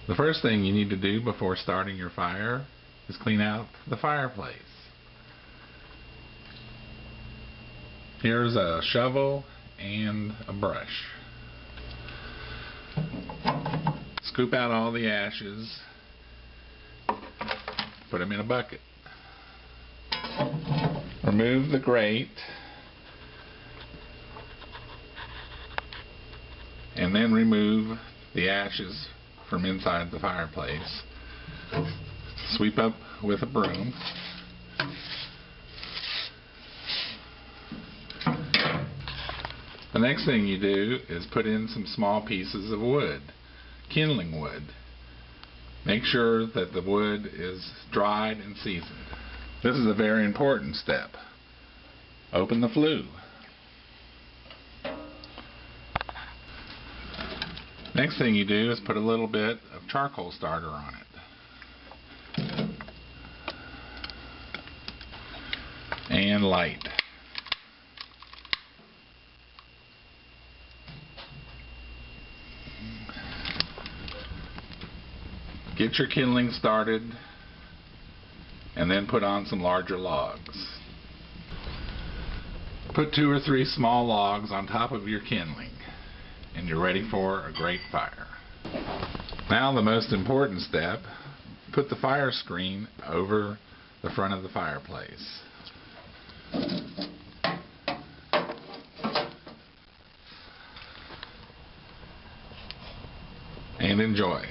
The first thing you need to do before starting your fire is clean out the fireplace. Here's a shovel and a brush. Scoop out all the ashes, put them in a bucket. Remove the grate and then remove the ashes from inside the fireplace. Sweep up with a broom. The next thing you do is put in some small pieces of wood, kindling wood. Make sure that the wood is dried and seasoned. This is a very important step. Open the flue. Next thing you do is put a little bit of charcoal starter on it. And light. Get your kindling started and then put on some larger logs. Put 2 or 3 small logs on top of your kindling and you're ready for a great fire. Now the most important step, put the fire screen over the front of the fireplace. And enjoy.